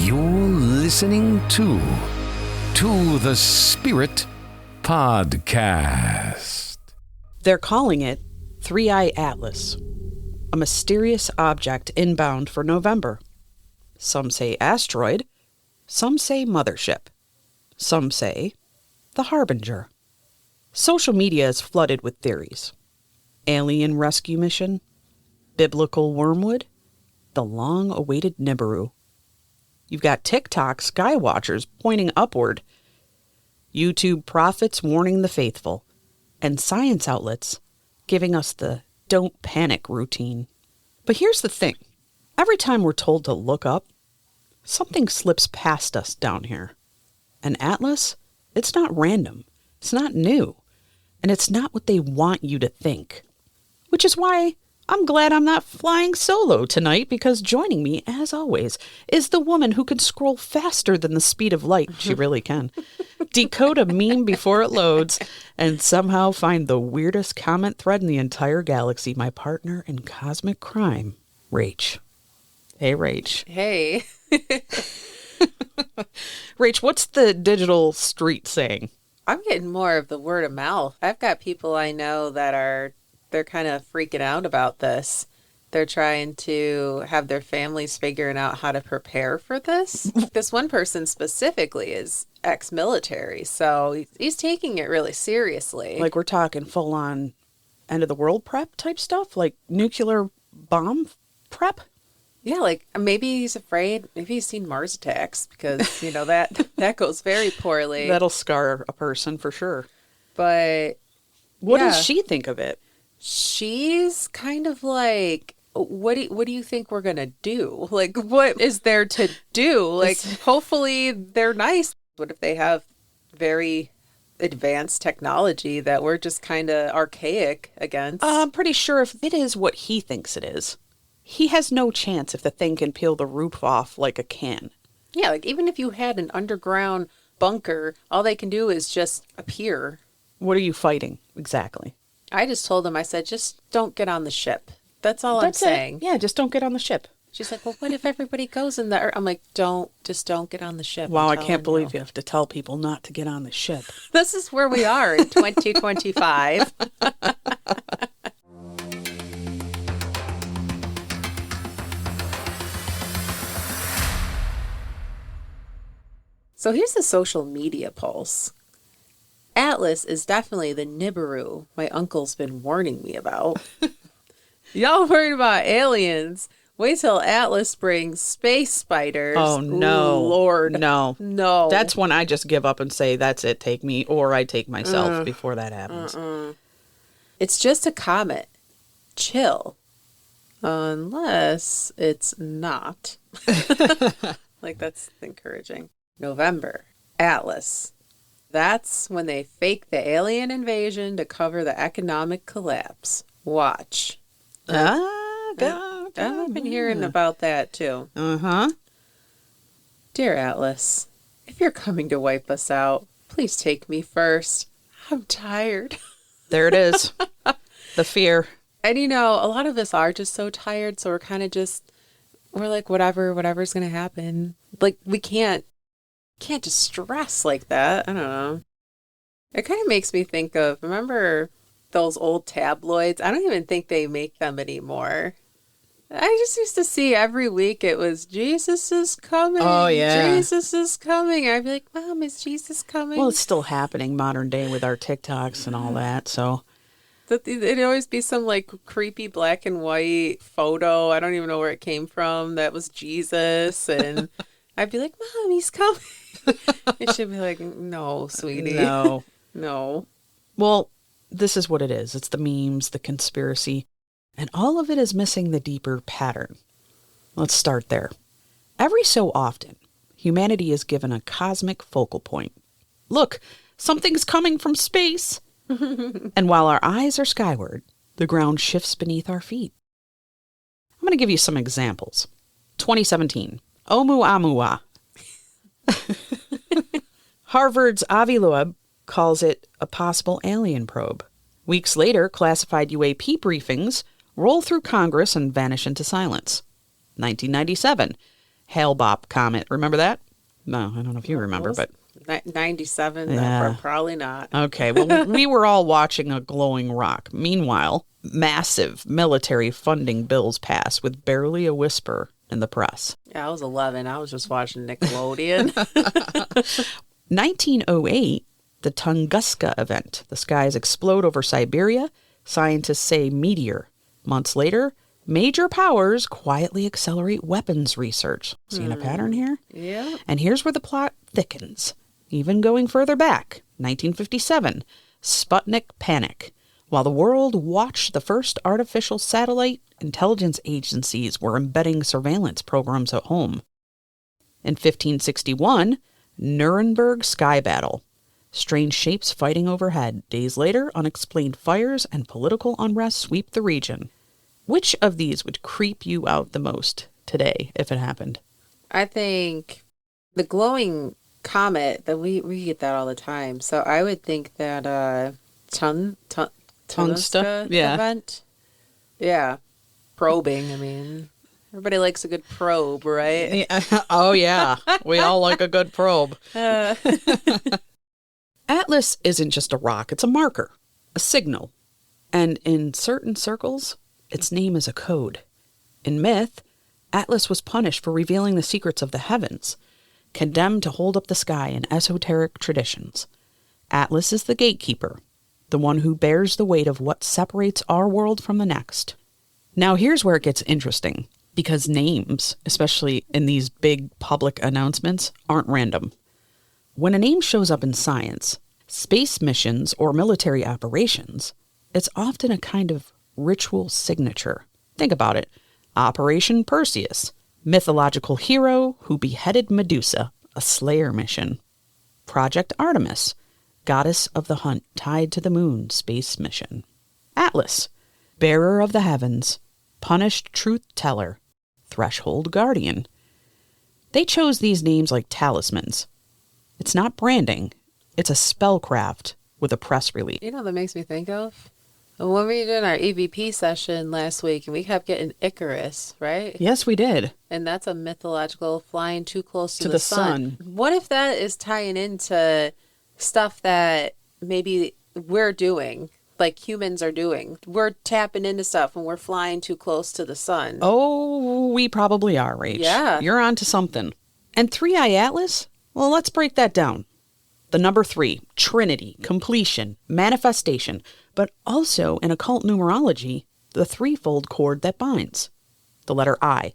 You're listening to the Spirit Podcast. They're calling it 3I Atlas, a mysterious object inbound for November. Some say asteroid, some say mothership, some say the harbinger. Social media is flooded with theories. Alien rescue mission, biblical wormwood, the long-awaited Nibiru. You've got TikTok sky watchers pointing upward, YouTube prophets warning the faithful, and science outlets giving us the don't panic routine. But here's the thing. Every time we're told to look up, something slips past us down here. An atlas, it's not random, it's not new, and it's not what they want you to think. Which is why I'm glad I'm not flying solo tonight, because joining me, as always, is the woman who can scroll faster than the speed of light. She really can. Decode a meme before it loads, and somehow find the weirdest comment thread in the entire galaxy. My partner in cosmic crime, Rach. Hey, Rach. Hey. Rach, what's the digital street saying? I'm getting more of the word of mouth. I've got people I know that they're kind of freaking out about this. They're trying to have their families figuring out how to prepare for this. This one person specifically is ex-military, so he's taking it really seriously. Like we're talking full-on end-of-the-world prep type stuff? Like nuclear bomb prep? Yeah, like maybe he's afraid. Maybe he's seen Mars attacks because, that goes very poorly. That'll scar a person for sure. But what does she think of it? She's kind of like, what do you think we're going to do? Like, what is there to do? Like, hopefully they're nice. What if they have very advanced technology that we're just kind of archaic against? I'm pretty sure if it is what he thinks it is, he has no chance if the thing can peel the roof off like a can. Yeah, like even if you had an underground bunker, all they can do is just appear. What are you fighting? Exactly. I just told him, I said, just don't get on the ship. That's all I'm saying. Yeah, just don't get on the ship. She's like, well, what if everybody goes in there? I'm like, don't get on the ship. Wow, I can't believe you have to tell people not to get on the ship. This is where we are in 2025. So here's the social media pulse. Atlas is definitely the Nibiru my uncle's been warning me about. Y'all worried about aliens. Wait till Atlas brings space spiders. Oh, no. Ooh, Lord. No. No. That's when I just give up and say, that's it, take me, or I take myself before that happens. It's just a comet. Chill. Unless it's not. Like, that's encouraging. November. Atlas. That's when they fake the alien invasion to cover the economic collapse. Watch. I've been hearing about that too. Uh-huh. Dear Atlas, if you're coming to wipe us out, please take me first. I'm tired. There it is. The fear. And a lot of us are just so tired, so we're like, whatever's going to happen. Like, we can't just stress like that. I don't know. It kind of makes me think of, remember those old tabloids? I don't even think they make them anymore. I just used to see every week it was, Jesus is coming. Oh, yeah. Jesus is coming. I'd be like, Mom, is Jesus coming? Well, it's still happening modern day with our TikToks and all that, so. It'd always be some like creepy black and white photo. I don't even know where it came from. That was Jesus. And I'd be like, Mom, he's coming. And she'd be like, no, sweetie. No. No. Well, this is what it is. It's the memes, the conspiracy, and all of it is missing the deeper pattern. Let's start there. Every so often, humanity is given a cosmic focal point. Look, something's coming from space. And while our eyes are skyward, the ground shifts beneath our feet. I'm going to give you some examples. 2017, Oumuamua. Harvard's Avi Loeb calls it a possible alien probe. Weeks later, classified UAP briefings roll through Congress and vanish into silence. 1997, Hale-Bopp comet. Remember that? No, I don't know if you remember, but 97? Yeah. No, probably not. okay. Well, we were all watching a glowing rock. Meanwhile, massive military funding bills pass with barely a whisper in the press. Yeah, I was 11. I was just watching Nickelodeon. 1908, the Tunguska event. The skies explode over Siberia. Scientists say meteor. Months later, major powers quietly accelerate weapons research. Seeing a pattern here? Yeah. And here's where the plot thickens. Even going further back, 1957, Sputnik panic. While the world watched the first artificial satellite, intelligence agencies were embedding surveillance programs at home. In 1561, Nuremberg sky battle. Strange shapes fighting overhead. Days later, unexplained fires and political unrest sweep the region. Which of these would creep you out the most today if it happened? I think the glowing comet, that we get that all the time. So I would think that Tunguska Yeah. event. Yeah. Probing, I mean. Everybody likes a good probe, right? Yeah. Oh, yeah. We all like a good probe. Atlas isn't just a rock, it's a marker, a signal. And in certain circles, its name is a code. In myth, Atlas was punished for revealing the secrets of the heavens, condemned to hold up the sky in esoteric traditions. Atlas is the gatekeeper, the one who bears the weight of what separates our world from the next. Now here's where it gets interesting, because names, especially in these big public announcements, aren't random. When a name shows up in science, space missions, or military operations, it's often a kind of ritual signature. Think about it. Operation Perseus, mythological hero who beheaded Medusa, a slayer mission. Project Artemis, goddess of the hunt tied to the moon, space mission. Atlas, bearer of the heavens, punished truth teller, threshold guardian. They chose these names like talismans. It's not branding. It's a spellcraft with a press release. You know what that makes me think of? When we did our EVP session last week, and we kept getting Icarus, right? Yes, we did. And that's a mythological flying too close to the sun. sun. What if that is tying into stuff that maybe we're doing, like humans are doing? We're tapping into stuff when we're flying too close to the sun. Oh, we probably are, Rach. Yeah. You're onto something. And 3i Atlas? Well, let's break that down. The number 3, Trinity, completion, manifestation, but also in occult numerology, the threefold cord that binds. The letter I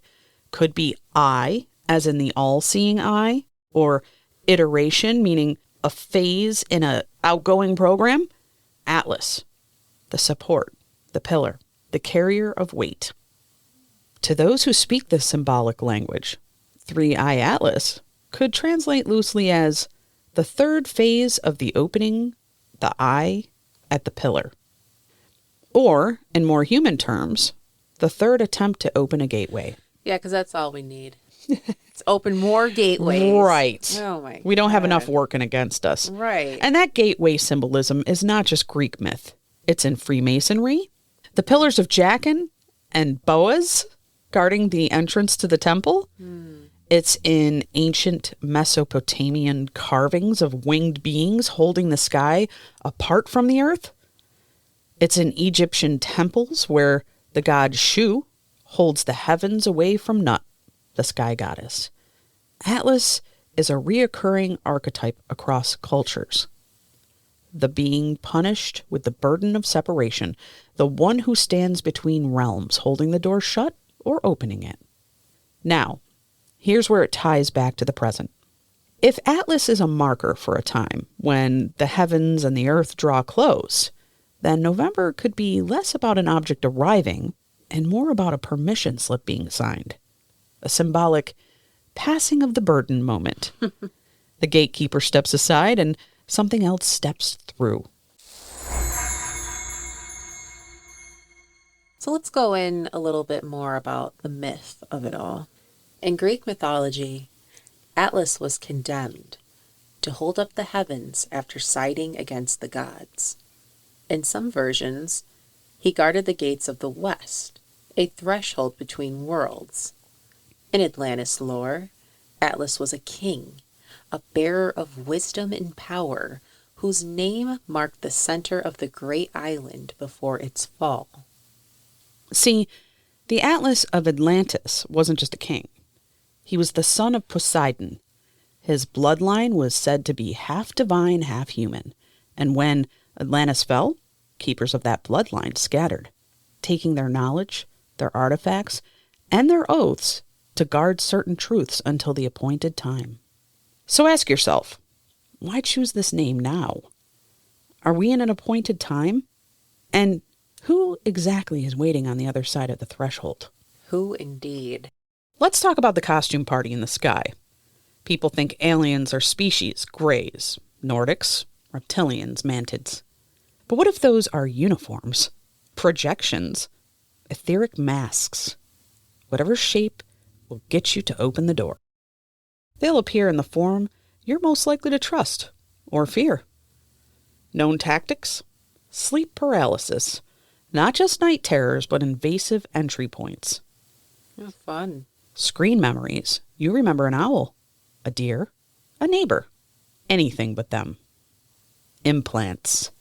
could be I, as in the all-seeing eye, or iteration, meaning a phase in an outgoing program. Atlas, the support, the pillar, the carrier of weight. To those who speak this symbolic language, 3i Atlas could translate loosely as the third phase of the opening, the eye at the pillar. Or, in more human terms, the third attempt to open a gateway. Yeah, because that's all we need. It's open more gateways. Right. Oh my God. We don't have enough working against us. Right. And that gateway symbolism is not just Greek myth. It's in Freemasonry. The pillars of Jachin and Boaz guarding the entrance to the temple. It's in ancient Mesopotamian carvings of winged beings holding the sky apart from the earth. It's in Egyptian temples where the god Shu holds the heavens away from Nut, the sky goddess. Atlas is a reoccurring archetype across cultures. The being punished with the burden of separation, the one who stands between realms, holding the door shut or opening it. Now, here's where it ties back to the present. If Atlas is a marker for a time, when the heavens and the earth draw close, then November could be less about an object arriving and more about a permission slip being signed. A symbolic passing of the burden moment. The gatekeeper steps aside and something else steps through. So let's go in a little bit more about the myth of it all. In Greek mythology, Atlas was condemned to hold up the heavens after siding against the gods. In some versions, he guarded the gates of the west, a threshold between worlds. In Atlantis lore, Atlas was a king, a bearer of wisdom and power, whose name marked the center of the great island before its fall. See, the Atlas of Atlantis wasn't just a king. He was the son of Poseidon. His bloodline was said to be half divine, half human. And when Atlantis fell, keepers of that bloodline scattered, taking their knowledge, their artifacts, and their oaths to guard certain truths until the appointed time. So ask yourself, why choose this name now? Are we in an appointed time? And who exactly is waiting on the other side of the threshold? Who indeed? Let's talk about the costume party in the sky. People think aliens are species, greys, Nordics, reptilians, mantids. But what if those are uniforms, projections, etheric masks? Whatever shape will get you to open the door. They'll appear in the form you're most likely to trust or fear. Known tactics? Sleep paralysis. Not just night terrors, but invasive entry points. Oh, fun. Screen memories. You remember an owl, a deer, a neighbor. Anything but them. Implants.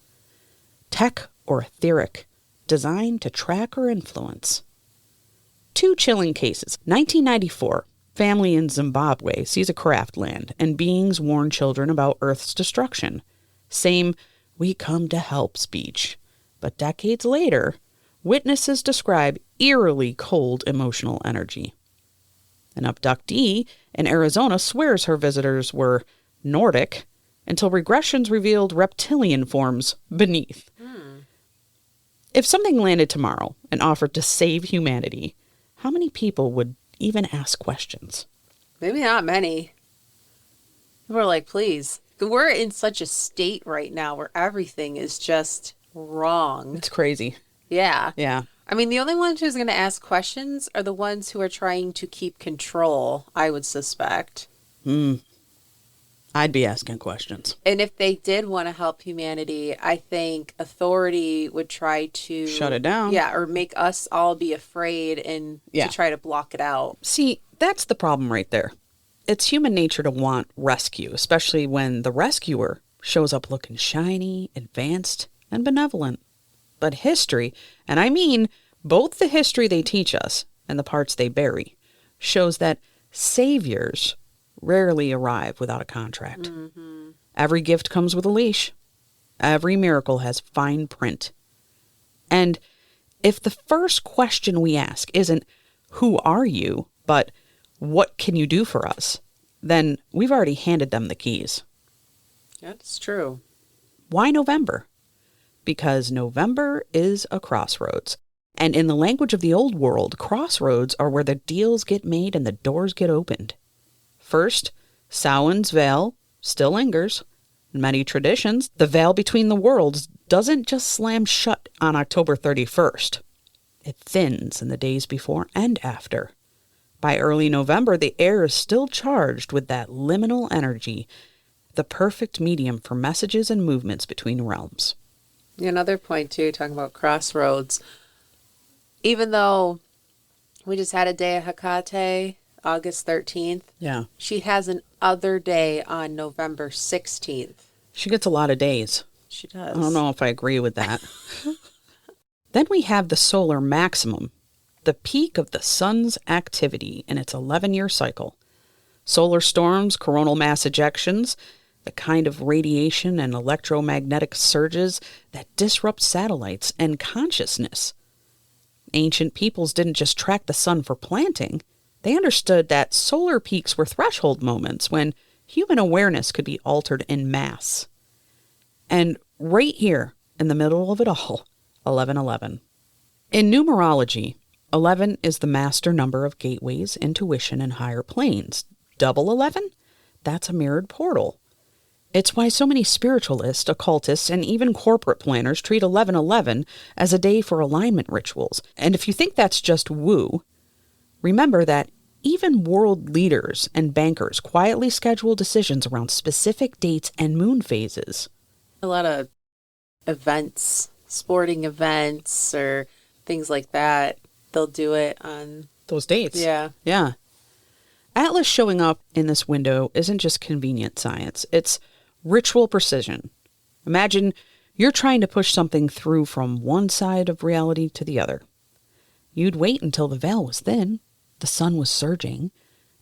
Tech or etheric, designed to track or influence. 2 chilling cases. 1994. Family in Zimbabwe sees a craft land and beings warn children about Earth's destruction. Same "we come to help" speech. But decades later, witnesses describe eerily cold emotional energy. An abductee in Arizona swears her visitors were Nordic until regressions revealed reptilian forms beneath. If something landed tomorrow and offered to save humanity, how many people would even ask questions? Maybe not many. People are like, please. We're in such a state right now where everything is just wrong. It's crazy. Yeah. Yeah. I mean, the only ones who's going to ask questions are the ones who are trying to keep control, I would suspect. I'd be asking questions. And if they did want to help humanity, I think authority would try to Shut it down. Yeah, or make us all be afraid and to try to block it out. See, that's the problem right there. It's human nature to want rescue, especially when the rescuer shows up looking shiny, advanced, and benevolent. But history, and I mean both the history they teach us and the parts they bury, shows that saviors rarely arrive without a contract. Every gift comes with a leash. Every miracle has fine print. And if the first question we ask isn't, "Who are you?" but "What can you do for us?" then we've already handed them the keys. That's true. Why November? Because November is a crossroads. And in the language of the old world, crossroads are where the deals get made and the doors get opened. First, Samhain's veil still lingers. In many traditions, the veil between the worlds doesn't just slam shut on October 31st. It thins in the days before and after. By early November, the air is still charged with that liminal energy, the perfect medium for messages and movements between realms. Another point, too, talking about crossroads. Even though we just had a day of Hecate, August 13th, she has an other day on November 16th. She gets a lot of days. She does. I don't know if I agree with that. Then we have the solar maximum, the peak of the sun's activity in its 11-year cycle. Solar storms, coronal mass ejections, the kind of radiation and electromagnetic surges that disrupt satellites and consciousness. Ancient peoples didn't just track the sun for planting. They understood that solar peaks were threshold moments when human awareness could be altered en masse. And right here, in the middle of it all, 1111. In numerology, 11 is the master number of gateways, intuition, and higher planes. Double 11? That's a mirrored portal. It's why so many spiritualists, occultists, and even corporate planners treat 1111 as a day for alignment rituals. And if you think that's just woo, remember that even world leaders and bankers quietly schedule decisions around specific dates and moon phases. A lot of events, sporting events, or things like that, they'll do it on those dates. Yeah. Yeah. Atlas showing up in this window isn't just convenient science, it's ritual precision. Imagine you're trying to push something through from one side of reality to the other. You'd wait until the veil was thin, the sun was surging,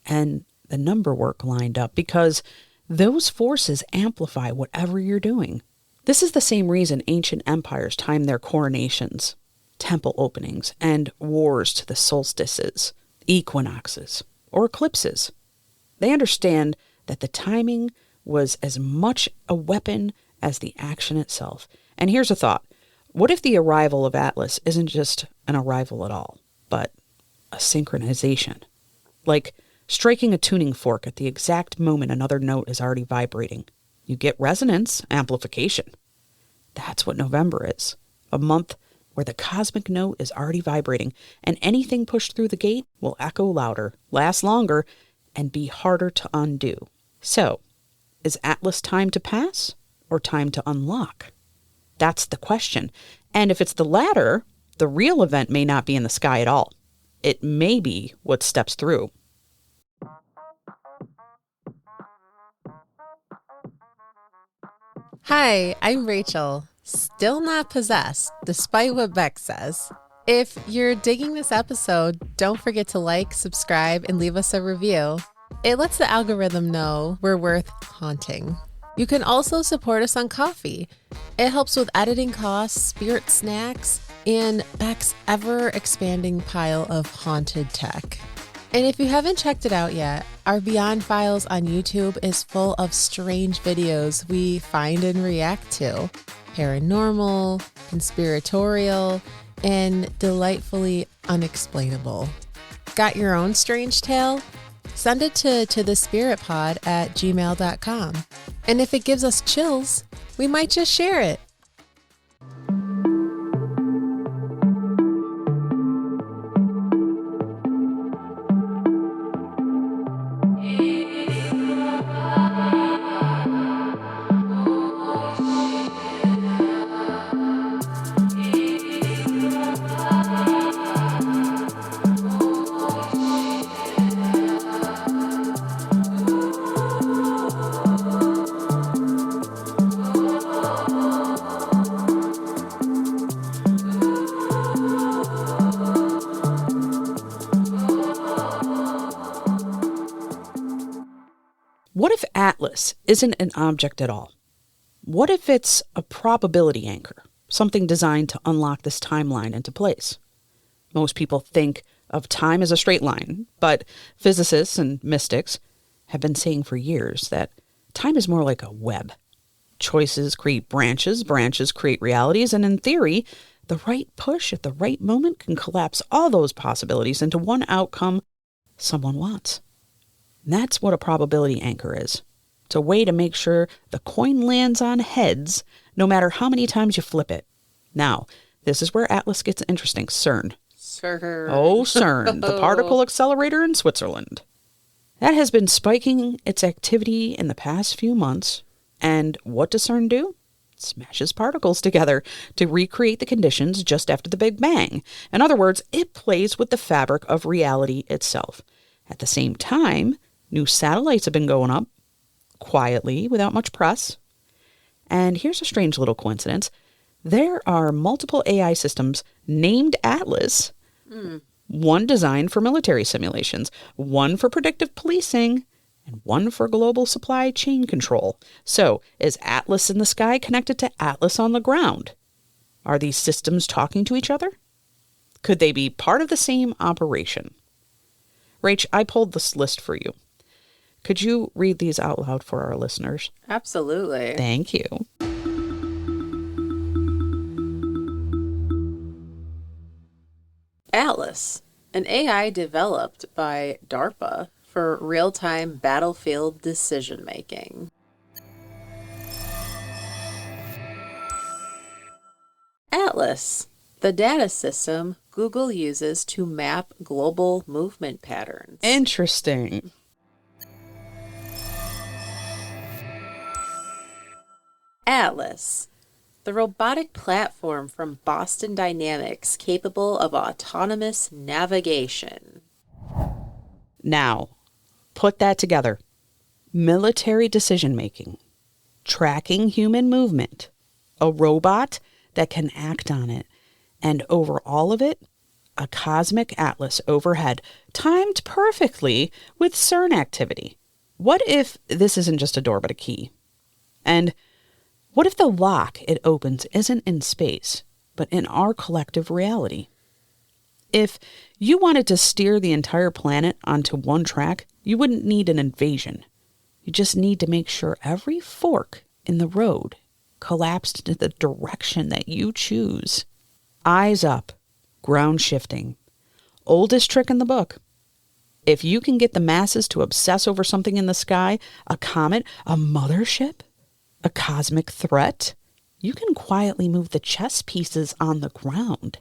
and the number work lined up, because those forces amplify whatever you're doing. This is the same reason ancient empires timed their coronations, temple openings, and wars to the solstices, equinoxes, or eclipses. They understand that the timing was as much a weapon as the action itself. And here's a thought. What if the arrival of Atlas isn't just an arrival at all, but a synchronization? Like striking a tuning fork at the exact moment another note is already vibrating. You get resonance, amplification. That's what November is. A month where the cosmic note is already vibrating, and anything pushed through the gate will echo louder, last longer, and be harder to undo. So, is Atlas time to pass or time to unlock? That's the question. And if it's the latter, the real event may not be in the sky at all. It may be what steps through. Hi, I'm Rachel. Still not possessed, despite what Beck says. If you're digging this episode, don't forget to like, subscribe, and leave us a review. It lets the algorithm know we're worth haunting. You can also support us on Ko-fi. It helps with editing costs, spirit snacks, and Beck's ever-expanding pile of haunted tech. And if you haven't checked it out yet, our Beyond Files on YouTube is full of strange videos we find and react to. Paranormal, conspiratorial, and delightfully unexplainable. Got your own strange tale? Send it to thespiritpod@gmail.com. And if it gives us chills, we might just share it. What if Atlas isn't an object at all? What if it's a probability anchor, something designed to unlock this timeline into place? Most people think of time as a straight line, but physicists and mystics have been saying for years that time is more like a web. Choices create branches, branches create realities, and in theory, the right push at the right moment can collapse all those possibilities into one outcome someone wants. And that's what a probability anchor is. It's a way to make sure the coin lands on heads no matter how many times you flip it. Now, this is where Atlas gets interesting. CERN. CERN. Oh, CERN, the particle accelerator in Switzerland. That has been spiking its activity in the past few months. And what does CERN do? It smashes particles together to recreate the conditions just after the Big Bang. In other words, it plays with the fabric of reality itself. At the same time, new satellites have been going up, quietly, without much press. And here's a strange little coincidence. There are multiple AI systems named Atlas, one designed for military simulations, one for predictive policing, and one for global supply chain control. So, is Atlas in the sky connected to Atlas on the ground? Are these systems talking to each other? Could they be part of the same operation? Rach, I pulled this list for you. Could you read these out loud for our listeners? Absolutely. Thank you. Atlas, an AI developed by DARPA for real-time battlefield decision-making. Atlas, the data system Google uses to map global movement patterns. Interesting. Atlas, the robotic platform from Boston Dynamics capable of autonomous navigation. Now, Put that together. Military decision-making, tracking human movement, a robot that can act on it, and over all of it, a cosmic atlas overhead, timed perfectly with CERN activity. What if this isn't just a door but a key? And what if the lock it opens isn't in space, but in our collective reality? If you wanted to steer the entire planet onto one track, you wouldn't need an invasion. You just need to make sure every fork in the road collapsed into the direction that you choose. Eyes up, ground shifting. Oldest trick in the book. If you can get the masses to obsess over something in the sky, a comet, a mothership, a cosmic threat, you can quietly move the chess pieces on the ground.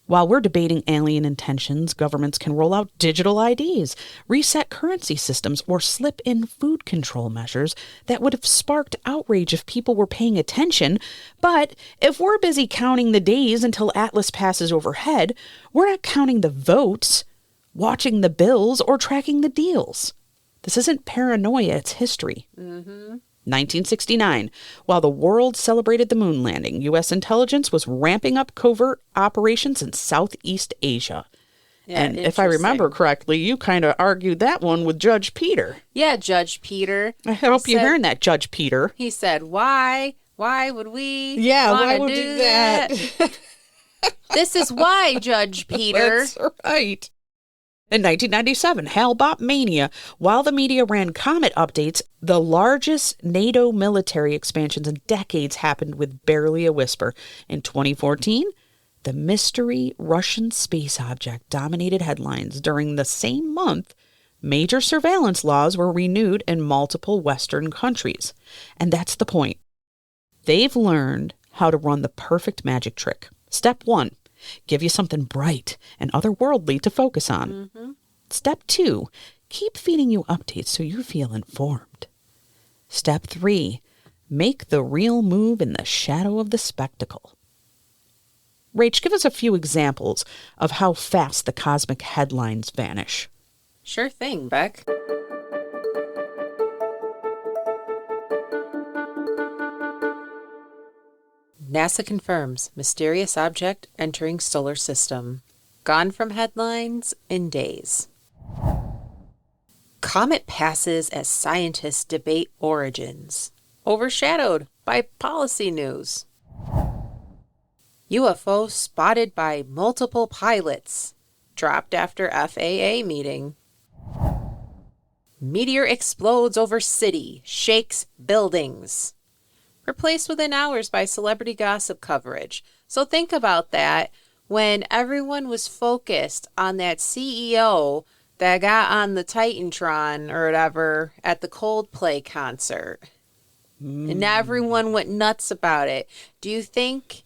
While we're debating alien intentions, governments can roll out digital IDs, reset currency systems, or slip in food control measures that would have sparked outrage if people were paying attention. But if we're busy counting the days until Atlas passes overhead, we're not counting the votes, watching the bills, or tracking the deals. This isn't paranoia, it's history. 1969, while the world celebrated the moon landing, U.S. intelligence was ramping up covert operations in Southeast Asia. Yeah, and if I remember correctly, you kind of argued that one with Judge Peter. Yeah, Judge Peter. I hope you're hearing that, Judge Peter. He said, why? Why would we why would we do that? This is why, Judge Peter. That's right. In 1997, Hale-Bopp mania. While the media ran comet updates, the largest NATO military expansions in decades happened with barely a whisper. In 2014, the mystery Russian space object dominated headlines. During the same month, major surveillance laws were renewed in multiple Western countries. And that's the point. They've learned how to run the perfect magic trick. Step 1. Give you something bright and otherworldly to focus on. Step 2, keep feeding you updates so you feel informed. Step 3, make the real move in the shadow of the spectacle. Rach, give us a few examples of how fast the cosmic headlines vanish. Sure thing, Beck. NASA confirms mysterious object entering solar system. Gone from headlines in days. Comet passes as scientists debate origins. Overshadowed by policy news. UFO spotted by multiple pilots. Dropped after FAA meeting. Meteor explodes over city. Shakes buildings. Replaced within hours by celebrity gossip coverage. So think about that when everyone was focused on that CEO that got on the Titantron or whatever at the Coldplay concert. And everyone went nuts about it. Do you think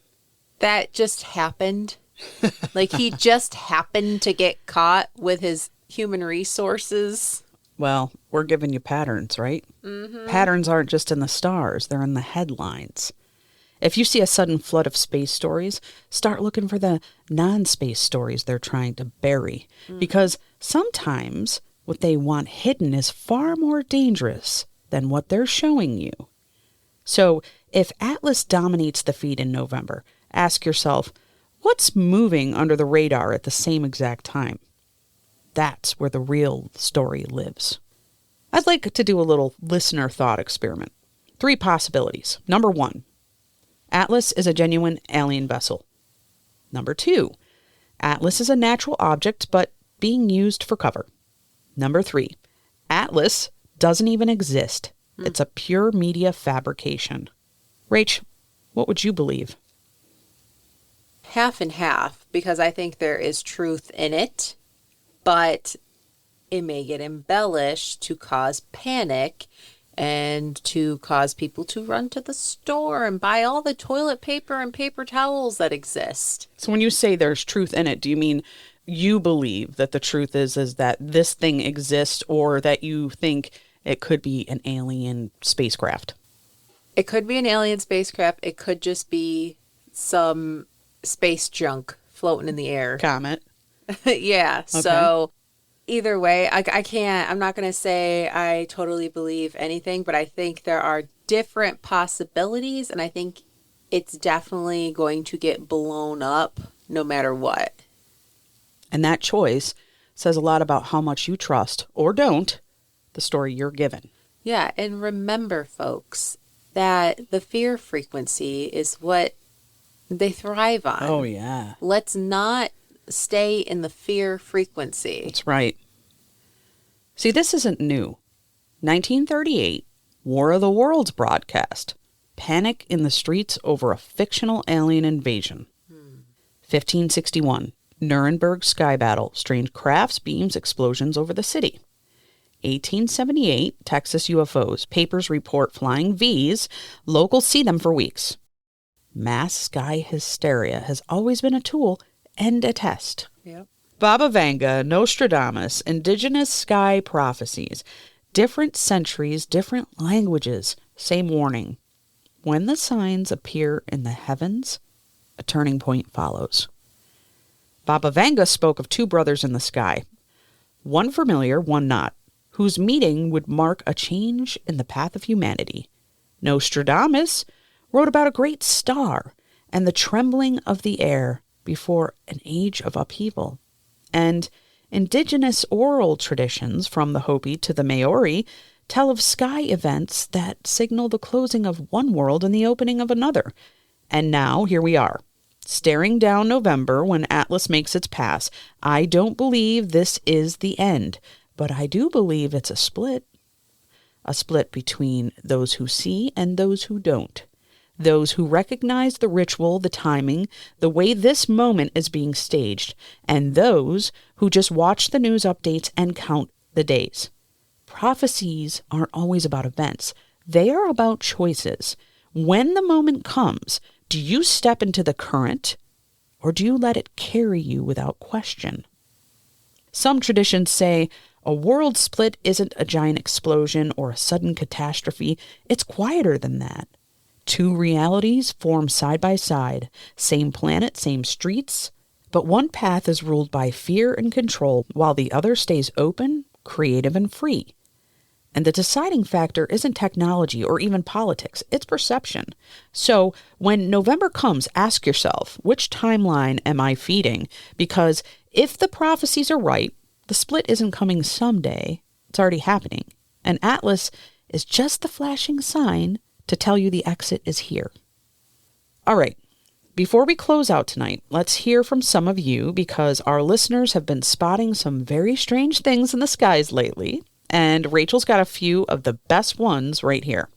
that just happened? Like he just happened to get caught with his human resources? Well, we're giving you patterns, right? Patterns aren't just in the stars, they're in the headlines. If you see a sudden flood of space stories, start looking for the non-space stories they're trying to bury. Because sometimes what they want hidden is far more dangerous than what they're showing you. So if Atlas dominates the feed in November, ask yourself, what's moving under the radar at the same exact time? That's where the real story lives. I'd like to do a little listener thought experiment. 3 possibilities. Number 1, Atlas is a genuine alien vessel. Number 2, Atlas is a natural object but being used for cover. Number 3, Atlas doesn't even exist. It's a pure media fabrication. Rach, what would you believe? Half and half, because I think there is truth in it. But it may get embellished to cause panic and to cause people to run to the store and buy all the toilet paper and paper towels that exist. So when you say there's truth in it, do you mean you believe that the truth is that this thing exists, or that you think it could be an alien spacecraft? It could be an alien spacecraft. It could just be some space junk floating in the air. Comet. Yeah. Okay. So Either way, I can't, I'm not going to say I totally believe anything, but I think there are different possibilities, and I think it's definitely going to get blown up no matter what. And that choice says a lot about how much you trust, or don't, the story you're given. Yeah, and remember, folks, that the fear frequency is what they thrive on. Oh, yeah. Let's not stay in the fear frequency. That's right. See, this isn't new. 1938, War of the Worlds broadcast. Panic in the streets over a fictional alien invasion. 1561, Nuremberg sky battle. Strange crafts, beams, explosions over the city. 1878, Texas UFOs. Papers report flying Vs. Locals see them for weeks. Mass sky hysteria has always been a tool and a test. Yep. Baba Vanga, Nostradamus, indigenous sky prophecies. Different centuries, different languages. Same warning. When the signs appear in the heavens, a turning point follows. Baba Vanga spoke of two brothers in the sky. One familiar, one not, whose meeting would mark a change in the path of humanity. Nostradamus wrote about a great star and the trembling of the air before an age of upheaval. And indigenous oral traditions, from the Hopi to the Maori, tell of sky events that signal the closing of one world and the opening of another. And now, here we are, staring down November when Atlas makes its pass. I don't believe this is the end, but I do believe it's a split. A split between those who see and those who don't. Those who recognize the ritual, the timing, the way this moment is being staged, and those who just watch the news updates and count the days. Prophecies aren't always about events. They are about choices. When the moment comes, do you step into the current, or do you let it carry you without question? Some traditions say a world split isn't a giant explosion or a sudden catastrophe. It's quieter than that. Two realities form side by side, same planet, same streets, but one path is ruled by fear and control while the other stays open, creative, and free. And the deciding factor isn't technology or even politics, it's perception. So when November comes, ask yourself, which timeline am I feeding? Because if the prophecies are right, the split isn't coming someday, it's already happening. And Atlas is just the flashing sign to tell you the exit is here. All right, before we close out tonight, let's hear from some of you because our listeners have been spotting some very strange things in the skies lately, and Rachel's got a few of the best ones right here.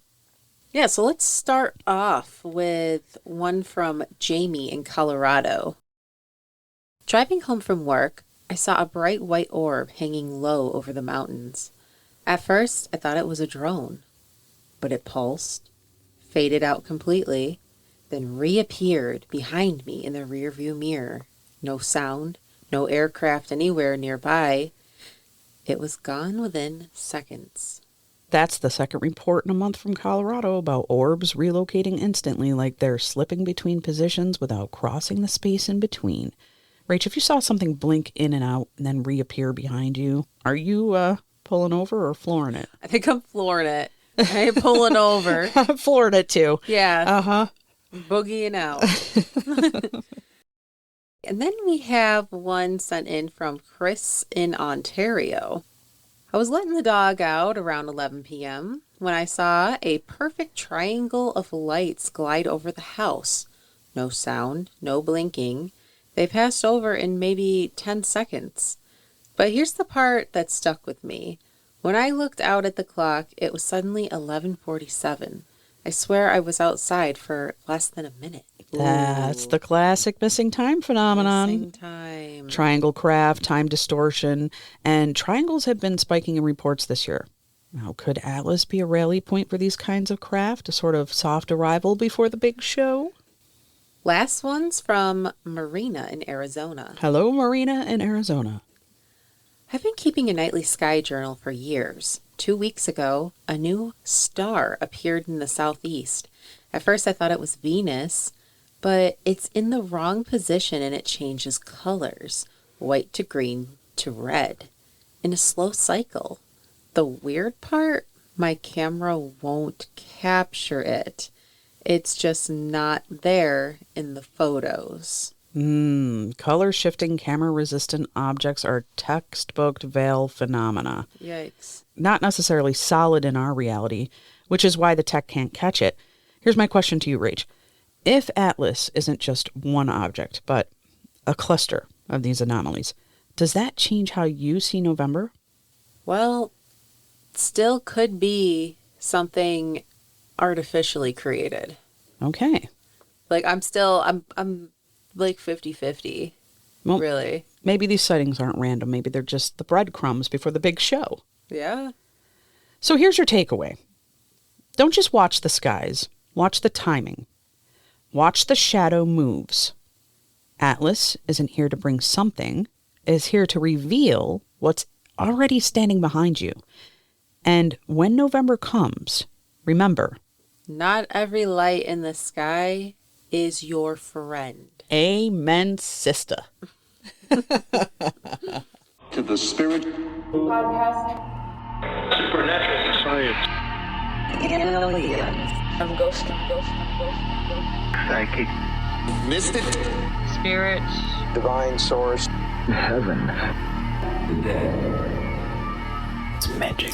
Yeah, so let's start off with one from Jamie in Colorado. Driving home from work, I saw a bright white orb hanging low over the mountains. At first, I thought it was a drone, but it pulsed, faded out completely, then reappeared behind me in the rearview mirror. No sound, no aircraft anywhere nearby. It was gone within seconds. That's the second report in a month from Colorado about orbs relocating instantly, like they're slipping between positions without crossing the space in between. Rach, if you saw something blink in and out and then reappear behind you, are you pulling over or flooring it? I think I'm flooring it. I ain't pulling over. I'm flooring it too. Yeah. Uh-huh. Boogieing out. And then we have one sent in from Chris in Ontario. I was letting the dog out around 11 p.m. when I saw a perfect triangle of lights glide over the house. No sound, no blinking. They passed over in maybe 10 seconds. But here's the part that stuck with me. When I looked out at the clock, it was suddenly 11:47. I swear I was outside for less than a minute. That's the classic missing time phenomenon. Missing time. Triangle craft, time distortion, and triangles have been spiking in reports this year. Now, could Atlas be a rally point for these kinds of craft, a sort of soft arrival before the big show? Last one's from Marina in Arizona. Hello, Marina in Arizona. I've been keeping a nightly sky journal for years. 2 weeks ago, a new star appeared in the southeast. At first I thought it was Venus, but it's in the wrong position and it changes colors, white to green to red. in a slow cycle. The weird part, my camera won't capture it. It's just not there in the photos. Color shifting camera resistant objects are textbook veil phenomena. Yikes. Not necessarily solid in our reality, which is why the tech can't catch it. Here's my question to you, Rach. If Atlas isn't just one object, but a cluster of these anomalies, does that change how you see November? Well, still could be something artificially created. Okay. Like I'm like 50-50. Well, really. Maybe these sightings aren't random. Maybe they're just the breadcrumbs before the big show. Yeah. So here's your takeaway. Don't just watch the skies. Watch the timing. Watch the shadow moves. Atlas isn't here to bring something. It is here to reveal what's already standing behind you. And when November comes, remember, not every light in the sky is your friend. Amen, sister. To the spirit Podcast. supernatural science Aliens. I'm ghost. psychic mystic Spirits. divine source heaven. the dead. It's magic.